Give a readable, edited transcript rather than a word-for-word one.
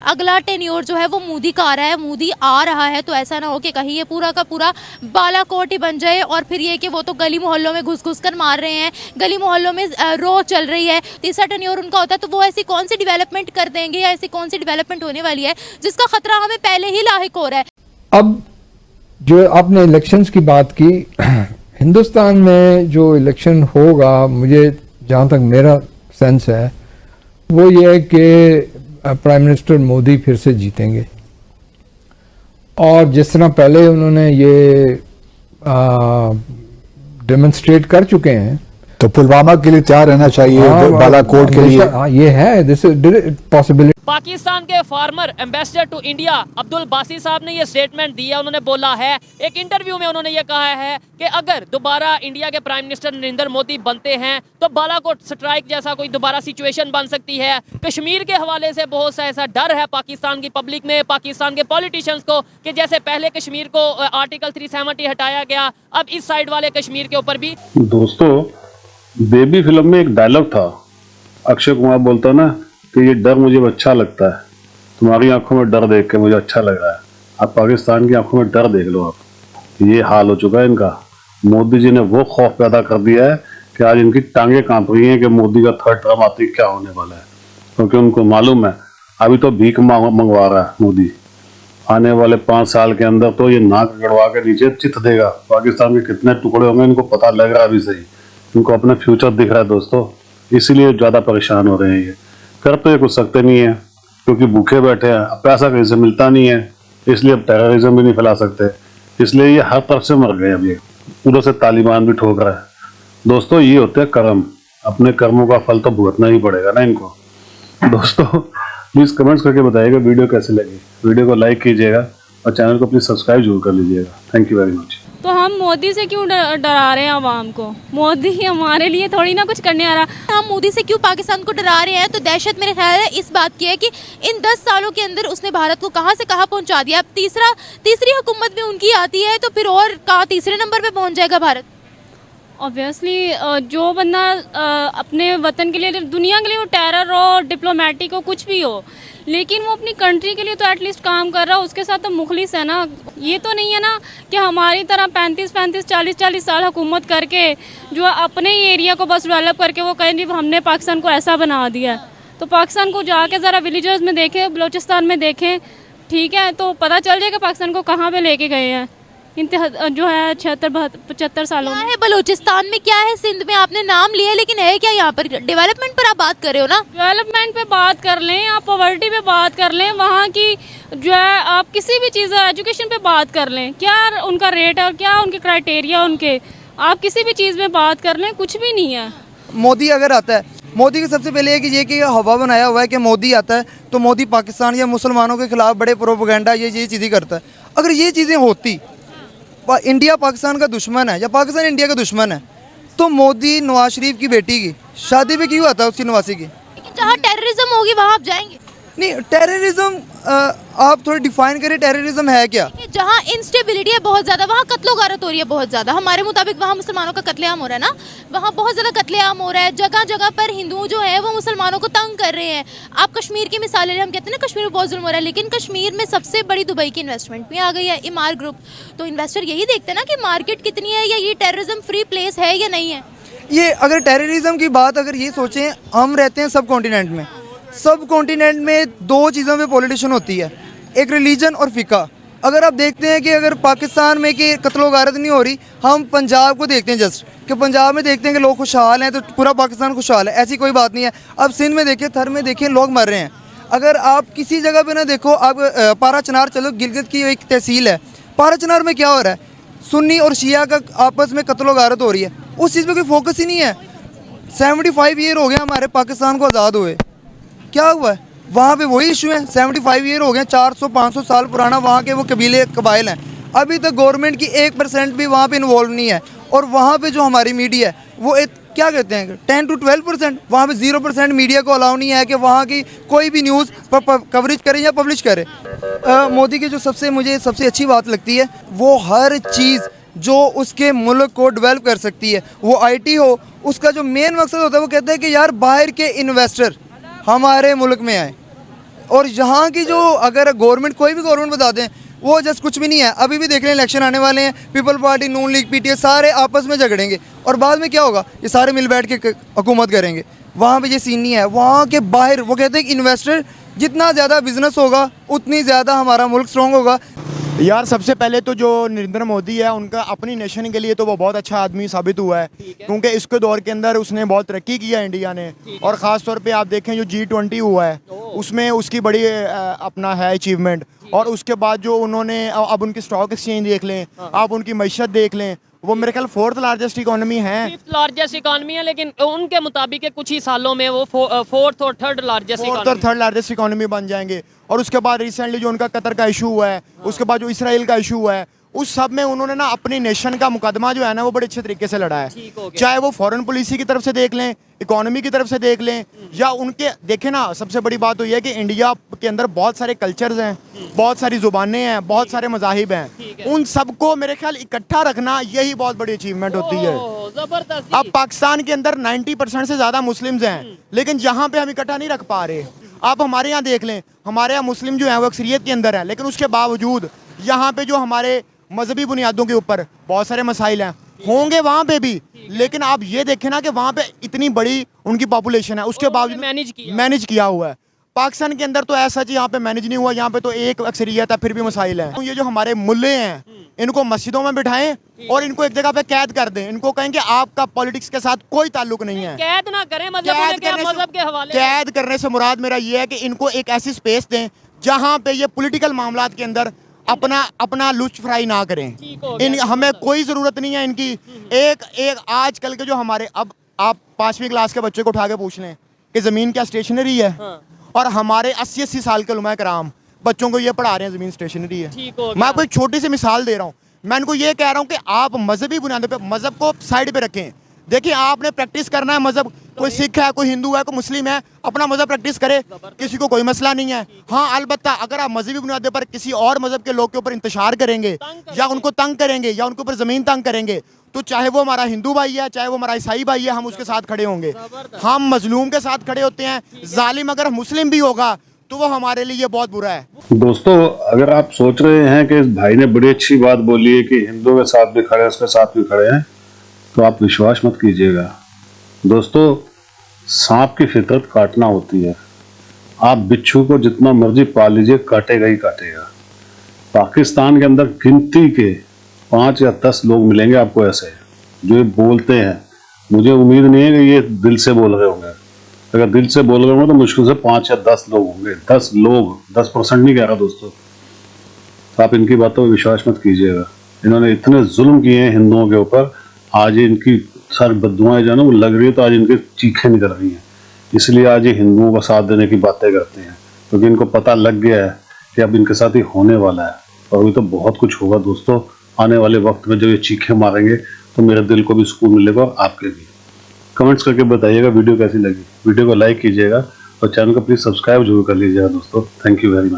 अगला टेन्योर जो है वो मोदी का आ रहा है, मोदी आ रहा है, तो ऐसा ना हो कि कहीं ये पूरा का पूरा बालाकोट ही बन जाए और फिर ये कि वो तो गली मोहल्लों में घुस घुस कर मार रहे हैं, गली मोहल्लों में रो चल रही है। तीसरा टेन्योर उनका होता है तो वो ऐसी कौन सी डेवलपमेंट कर देंगे या ऐसी कौन सी डेवलपमेंट होने वाली है जिसका खतरा हमें पहले ही लाहिक हो रहा है। अब जो आपने इलेक्शंस की बात की, हिंदुस्तान में जो इलेक्शन होगा, मुझे जहाँ तक मेरा सेंस है वो ये है कि प्राइम मिनिस्टर मोदी फिर से जीतेंगे। और जिस तरह पहले उन्होंने ये डेमोन्स्ट्रेट कर चुके हैं, तो पुलवामा के लिए तैयार रहना चाहिए, बालाकोट के लिए। ये है, दिस इज पॉसिबिलिटी। पाकिस्तान के former ambassador to India Abdul Basit साहब ने ये स्टेटमेंट दिया। उन्होंने बोला है, एक इंटरव्यू में उन्होंने ये कहा है कि अगर दोबारा इंडिया के प्राइम मिनिस्टर नरेंद्र मोदी बनते हैं तो बालाकोट स्ट्राइक जैसा कोई दोबारा सिचुएशन बन सकती है। कश्मीर के हवाले से बहुत सा ऐसा डर है पाकिस्तान की पब्लिक में, पाकिस्तान के पॉलिटिशियंस को, कि जैसे पहले कश्मीर को आर्टिकल 370 हटाया गया, अब इस साइड वाले कश्मीर के ऊपर भी। दोस्तों, बेबी फिल्म में एक डायलॉग था, अक्षय कुमार बोलता ना कि ये डर मुझे अच्छा लगता है, तुम्हारी आंखों में डर देख के मुझे अच्छा लग रहा है। आप पाकिस्तान की आंखों में डर देख लो, आप ये हाल हो चुका है इनका। मोदी जी ने वो खौफ पैदा कर दिया है कि आज इनकी टांगे कांप रही हैं कि मोदी का थर्ड टर्म आते क्या होने वाला है, क्योंकि उनको मालूम है अभी तो भीख मंगवा रहा है मोदी। आने वाले 5 साल के अंदर तो ये नाक गड़वा के नीचे चित देगा। पाकिस्तान के कितने टुकड़े होंगे इनको पता लग रहा है अभी सही, इनको अपना फ्यूचर दिख रहा है दोस्तों, इसीलिए ज्यादा परेशान हो रहे हैं। ये कर तो ये कुछ सकते नहीं है क्योंकि भूखे बैठे हैं, अब पैसा कहीं से मिलता नहीं है, इसलिए अब टेररिज्म भी नहीं फैला सकते, इसलिए ये हर तरफ से मर गए। अभी उधर से तालिबान भी ठोक रहा है। दोस्तों, ये होते हैं कर्म, अपने कर्मों का फल तो भुगतना ही पड़ेगा ना इनको। दोस्तों, प्लीज कमेंट्स करके बताइएगा वीडियो कैसे लगी, वीडियो को लाइक कीजिएगा और चैनल को प्लीज सब्सक्राइब जरूर कर लीजिएगा। Thank you very much. तो हम मोदी से क्यों डरा रहे हैं आवाम को? मोदी हमारे लिए थोड़ी ना कुछ करने आ रहा। हम मोदी से क्यों पाकिस्तान को डरा रहे हैं? तो दहशत मेरे ख्याल है इस बात की है कि इन 10 सालों के अंदर उसने भारत को कहां से कहां पहुंचा दिया। अब तीसरी हुकूमत में उनकी आती है तो फिर और कहां तीसरे नंबर पे पहुंच जाएगा भारत। ऑब्वियसली जो बंदा अपने वतन के लिए, दुनिया के लिए, वो टेरर हो, डिप्लोमेटिक हो, कुछ भी हो, लेकिन वो अपनी कंट्री के लिए तो एटलीस्ट काम कर रहा हो, उसके साथ तो मुखलिस है ना। ये तो नहीं है ना कि हमारी तरह 35-35 40-40 साल हुकूमत करके जो अपने ही एरिया को बस डेवलप करके वो कहें जी हमने पाकिस्तान को ऐसा बना दिया है। तो पाकिस्तान को जाके ज़रा विलेजेस में देखें, बलूचिस्तान में देखें, ठीक है, तो पता चल जाएगा पाकिस्तान को कहाँ पे लेके गए हैं जो है 76-75 सालों में। है बलूचिस्तान में क्या है, सिंध में आपने नाम लिया, लेकिन है क्या यहाँ पर? डेवलपमेंट पर आप बात कर रहे हो ना, डेवलपमेंट पे बात कर लें, आप पॉवर्टी पे बात कर लें, वहाँ की जो है आप किसी भी चीज़, एजुकेशन पे बात कर लें, क्या उनका रेट है, क्या उनके क्राइटेरिया उनके, आप किसी भी चीज़ में बात कर लें, कुछ भी नहीं है। मोदी अगर आता है, मोदी की सबसे पहले ये कि हवा बनाया हुआ है कि मोदी आता है तो मोदी पाकिस्तान या मुसलमानों के खिलाफ बड़े प्रोपेगेंडा ये चीज़ें करता है। अगर ये चीज़ें होती, इंडिया पाकिस्तान का दुश्मन है या पाकिस्तान इंडिया का दुश्मन है, तो मोदी नवाज शरीफ की बेटी की शादी पे क्यों आता है, उसकी नवासी की? जहाँ टेररिज्म होगी वहाँ आप जाएंगे? नहीं, टेररिज्म आप थोड़ी डिफाइन करें, टेररिज्म है क्या? जहाँ इंस्टेबिलिटी है बहुत ज़्यादा, वहाँ कत्लो गारत हो रही है बहुत ज़्यादा। हमारे मुताबिक वहाँ मुसलमानों का कत्लेआम हो रहा है ना, वहाँ बहुत ज़्यादा कत्लेआम हो रहा है। जगह जगह पर हिंदू जो है वो मुसलमानों को तंग कर रहे हैं। आप कश्मीर की मिसाल ले रहे हैं, हम कहते हैं ना कश्मीर में बहुत जुल्म हो रहा है, लेकिन कश्मीर में सबसे बड़ी दुबई की इन्वेस्टमेंट भी आ गई है, इमार ग्रुप। तो इन्वेस्टर यही देखते हैं ना कि मार्केट कितनी है या ये टेररिज्म फ्री प्लेस है या नहीं है। ये अगर टेररिज्म की बात अगर ये सोचें, हम रहते हैं सब कॉन्टिनेंट में, सब कॉन्टिनेंट में 2 चीज़ों पे पॉलिटिशन होती है, एक रिलीजन और फ़िका। अगर आप देखते हैं कि अगर पाकिस्तान में कि कत्लो गारत नहीं हो रही, हम पंजाब को देखते हैं जस्ट कि पंजाब में देखते हैं कि लोग खुशहाल हैं तो पूरा पाकिस्तान खुशहाल है, ऐसी कोई बात नहीं है। अब सिंध में देखें, थर में देखें, लोग मर रहे हैं। अगर आप किसी जगह पे ना देखो, आप पारा चनार चलो, गिलगित की एक तहसील है, पारा चनार में क्या हो रहा है, सुन्नी और शिया का आपस में कत्लो गारत हो रही है, उस चीज़ पर कोई फोकस ही नहीं है। 75 ईयर हो गया हमारे पाकिस्तान को आज़ाद हुए, क्या हुआ है? वहाँ पे वही इशू है। 75 ईयर हो गए, 400-500 साल पुराना वहाँ के वो कबाइल हैं, अभी तक गवर्नमेंट की 1% भी वहाँ पे इन्वॉल्व नहीं है। और वहाँ पे जो हमारी मीडिया है वो क्या कहते हैं 10 to 12%, वहाँ पे 0% मीडिया को अलाउ नहीं है कि वहाँ की कोई भी न्यूज़ कवरेज करे या पब्लिश करे। मोदी की जो मुझे सबसे अच्छी बात लगती है, वो हर चीज़ जो उसके मुल्क को डेवलप कर सकती है, वो IT हो, उसका जो मेन मकसद होता है वो कहता है कि यार बाहर के इन्वेस्टर हमारे मुल्क में आए। और यहाँ की जो अगर गवर्नमेंट कोई भी गवर्नमेंट बता दें वो जस्ट कुछ भी नहीं है। अभी भी देख लें इलेक्शन आने वाले हैं, पीपल पार्टी, नून लीग, पीटीआई सारे आपस में झगड़ेंगे और बाद में क्या होगा, ये सारे मिल बैठ के हुकूमत करेंगे। वहाँ पे ये सीन नहीं है। वहाँ के बाहर वो कहते हैं कि इन्वेस्टर जितना ज़्यादा बिजनेस होगा उतनी ज़्यादा हमारा मुल्क स्ट्रॉन्ग होगा। यार सबसे पहले तो जो नरेंद्र मोदी है उनका अपनी नेशन के लिए तो वो बहुत अच्छा आदमी साबित हुआ है, क्योंकि इसके दौर के अंदर उसने बहुत तरक्की किया इंडिया ने। और ख़ास तौर पे आप देखें जो G20 हुआ है उसमें उसकी बड़ी अपना है अचीवमेंट। और उसके बाद जो उन्होंने अब उनकी स्टॉक एक्सचेंज देख लें, आप उनकी मईशत देख लें, वो मेरे ख्याल 4th लार्जेस्ट इकोनॉमी है, 5th लार्जेस्ट इकोनॉमी है, लेकिन उनके मुताबिक कुछ ही सालों में वो 4th और 3rd लार्जेस्ट इकोनॉमी बन जाएंगे। और उसके बाद रिसेंटली जो उनका कतर का इशू हुआ है, उसके बाद जो इसराइल का इशू हुआ है, उस सब में उन्होंने ना अपनी नेशन का मुकदमा जो है ना वो बड़े अच्छे तरीके से लड़ा है। चाहे वो फॉरेन पॉलिसी की तरफ से देख लें, इकोनॉमी की तरफ से देख लें, या उनके देखें ना, सबसे बड़ी बात तो ये है कि इंडिया के अंदर बहुत सारे कल्चर्स हैं, बहुत सारी जुबानें हैं, बहुत सारे मज़ाहिब हैं, उन सबको मेरे ख्याल इकट्ठा रखना यही बहुत बड़ी अचीवमेंट होती है। जबरदस्त। अब पाकिस्तान के अंदर 90% से ज़्यादा मुस्लिम्स हैं, लेकिन यहाँ पे हम इकट्ठा नहीं रख पा रहे। आप हमारे यहाँ देख लें, हमारे यहाँ मुस्लिम जो है वो अक्सरियत के अंदर है, लेकिन उसके बावजूद यहाँ पे जो हमारे मजहबी बुनियादों के ऊपर बहुत सारे मसाइल हैं, होंगे वहाँ पे भी, लेकिन आप ये देखें ना कि वहाँ पे इतनी बड़ी उनकी पॉपुलेशन है, उसके बावजूद मैनेज किया हुआ है। पाकिस्तान के अंदर तो ऐसा जी यहाँ पे मैनेज नहीं हुआ, यहाँ पे तो एक अक्सरियत है फिर भी मसाइल हैं। ये जो हमारे मुल्ले हैं इनको मस्जिदों में बिठाएं और इनको एक जगह पे कैद कर दें, इनको कहें कि आपका पॉलिटिक्स के साथ कोई ताल्लुक नहीं है। कैद ना करें, मतलब मजहब के हवाले। कैद करने से मुराद मेरा ये है कि इनको एक ऐसी स्पेस दें जहाँ पे ये पॉलिटिकल मामलात के अंदर अपना लुच फ्राई ना करें। हमें कोई ज़रूरत नहीं है इनकी। एक आजकल के जो हमारे, अब आप 5वीं क्लास के बच्चे को उठा के पूछ लें कि ज़मीन क्या स्टेशनरी है, और हमारे 80-80 साल के उलमा कराम बच्चों को ये पढ़ा रहे हैं ज़मीन स्टेशनरी है। मैं आपको एक छोटी सी मिसाल दे रहा हूँ। मैं इनको ये कह रहा हूँ कि आप मजहबी बुनियादों पे मजहब को साइड पे रखें। देखिए आपने प्रैक्टिस करना है मजहब, कोई सिख है, कोई हिंदू है, कोई मुस्लिम है, अपना मजहब प्रैक्टिस करे, किसी को कोई मसला नहीं है। हाँ अलबत्ता अगर आप मजहबी बुनियादों पर किसी और मजहब के लोग के ऊपर इंतशार करेंगे या उनको तंग करेंगे या उनके ऊपर ज़मीन तंग करेंगे, तो चाहे वो हमारा हिंदू भाई है, चाहे वो हमारा ईसाई भाई है, हम उसके साथ खड़े होंगे। हम मजलूम के साथ खड़े होते हैं। जालिम अगर मुस्लिम भी होगा तो वो हमारे लिए बहुत बुरा है। दोस्तों, अगर आप सोच रहे हैं कि इस भाई ने बड़ी अच्छी बात बोली है कि हिंदुओं के साथ भी खड़े हैं, उसके साथ भी खड़े हैं, तो आप विश्वास मत कीजिएगा। दोस्तों, सांप की फितरत काटना होती है। आप बिच्छू को जितना मर्जी पाल लीजिए, काटेगा ही काटेगा। पाकिस्तान के अंदर गिनती के 5 या 10 लोग मिलेंगे आपको ऐसे जो ये बोलते हैं। मुझे उम्मीद नहीं है कि ये दिल से बोल रहे होंगे। अगर दिल से बोल रहे होंगे तो मुश्किल से 5 या 10 लोग होंगे। 10 लोग, 10% नहीं कह रहा दोस्तों। तो आप इनकी बातों पर विश्वास मत कीजिएगा। इन्होंने इतने जुल्म किए हैं हिंदुओं के ऊपर, आज इनकी सारी बद्दुआएं जो है ना वो लग रही है, तो आज इनकी चीखें निकल रही हैं। इसलिए आज ये हिंदुओं का साथ देने की बातें करते हैं, क्योंकि इनको पता लग गया है कि अब इनके साथ ही होने वाला है। और अभी तो बहुत कुछ होगा दोस्तों। आने वाले वक्त में जब ये चीखें मारेंगे तो मेरे दिल को भी सुकून मिलेगा और आपके भी। कमेंट्स करके बताइएगा वीडियो कैसी लगी। वीडियो को लाइक कीजिएगा और चैनल को प्लीज़ सब्सक्राइब जरूर कर लीजिएगा दोस्तों। Thank you very much.